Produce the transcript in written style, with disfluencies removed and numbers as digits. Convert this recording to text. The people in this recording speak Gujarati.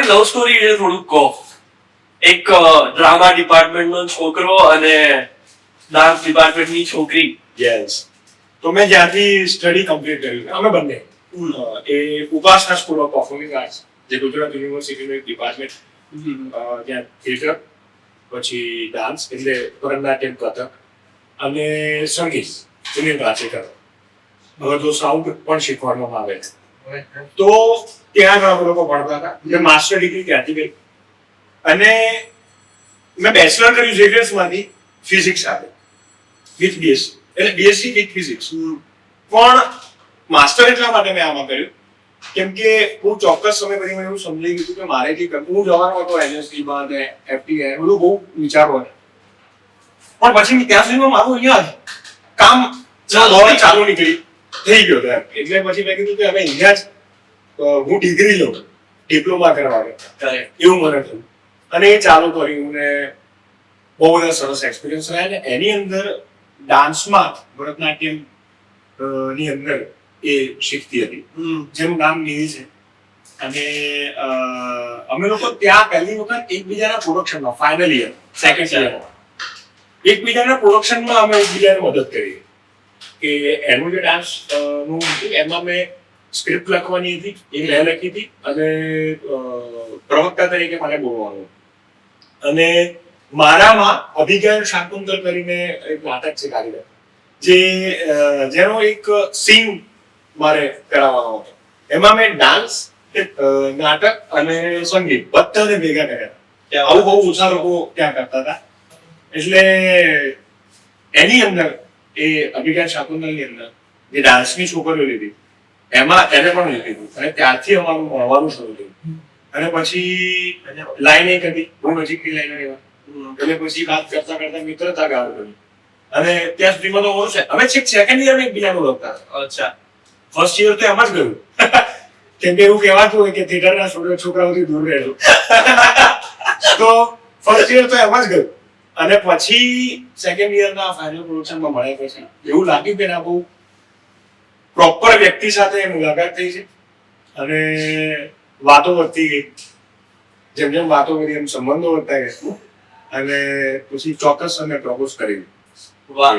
લવ સ્ટોરી વિશે થોડુંક કહો. એક ડ્રામા ડિપાર્ટમેન્ટનો છોકરો અને ડાન્સ ડિપાર્ટમેન્ટની છોકરી. યસ. તો મેં જ્યાંથી સ્ટડી કમ્પ્લીટ કર્યું અમે બંને એ ઉપાસના સ્કૂલ ઓફ પરફોર્મિંગ આર્ટ્સ જે ગુજરાત યુનિવર્સિટીનું એક ડિપાર્ટમેન્ટ ત્યાં થિયેટર પછી ડાન્સ એટલે ભરતનાટ્યમ કથક અને સંગીત જુનિયર ક્લાસિકલ હવે તો સાઉન્ડ પણ શીખવાડવામાં આવે છે. તો ત્યાં ઘણા લોકો ભણતા હતા મેં માસ્ટર ડિગ્રી ત્યાંથી કરી અને મેં બેચલર કર્યું ઝેવિયર્સમાંથી ફિઝિક્સ સાથે વિથ બીએસસી એટલે બીએસસી વિથ ફિઝિક્સ. પણ માસ્ટર એટલા માટે મેં આમાં કર્યું કેમ કે બહુ ચોક્કસ સમય પછી મને એવું સમજી ગયું કે મારે જે કરવું હું જવાનો હતો એનએસડીમાં અને એફટીઆઈ બધું બહુ વિચારો હતા પણ પછી ત્યાં સુધીમાં મારું અહીંયા કામ ચાલુ નીકળી થઈ ગયો હતો એટલે પછી મેં કીધું કે હવે અહીંયા જ હું ડિગ્રી લઉં ડિપ્લોમા કરવા એવું મને થયું અને એ ચાલુ કર્યું ને બહુ બધા સરસ એક્સપિરિયન્સ રહ્યા ને એની અંદર ડાન્સમાં ભરતનાટ્યમ ની અંદર એ શીખતી હતી જેનું નામ નિધિ છે અને અમે લોકો ત્યાં પહેલી વખત એકબીજાના પ્રોડક્શનમાં ફાઇનલ યર સેકન્ડ યરમાં એકબીજાના પ્રોડક્શનમાં અમે એકબીજાને મદદ કરી કે એનું જે ડાન્સ નું હતું એમાં મેં સ્ક્રિપ્ટ લખવાની હતી એ મેં લખી હતી અને પ્રવક્તા તરીકે મને બોલવાનું અને મારામાં અભિજ્ઞાન શાકુંતલ કરીને એક નાટક છે કારીગર જેનો એક સીન મારે કરાવવાનો હતો એમાં મેં ડાન્સ નાટક અને સંગીત બધાને ભેગા કર્યા આવું બહુ ઓછા લોકો ત્યાં કરતા હતા એટલે એની અંદર એ અભિજ્ઞાન શાકુંતલની અંદર જે ડાન્સની છોકરીઓ લીધી એમાં એને પણ લીધું અને ત્યારથી અમારું મળવાનું શરૂ થયું અને પછી લાઈન એક હતી બહુ નજીકની લાઈન એવા એટલે પછી વાત કરતા કરતા મિત્રતા ગાળ કરી અને ત્યાં સુધીમાં તો ઓછું છે અમે છેક સેકન્ડ યર માં એકબીજાનું લખતા. અચ્છા. ફર્સ્ટ યર તો એમ જ ગયું કેમ કે એવું કહેવાતું હોય કે થિયેટરના છોકરાઓથી દૂર રહેજો તો ફર્સ્ટ યર તો એમ જ ગયું અને પછી સેકન્ડ યરના ફાઇનલ પ્રોડક્શનમાં મળ્યા પછી એવું લાગ્યું કે ના બહુ પ્રોપર વ્યક્તિ સાથે મુલાકાત થઈ છે અને વાતો વધતી ગઈ જેમ જેમ વાતો કરી એમ સંબંધો વધતા ગયા અને પછી ચોક્કસ અમે પ્રપોઝ કરી. વાહ.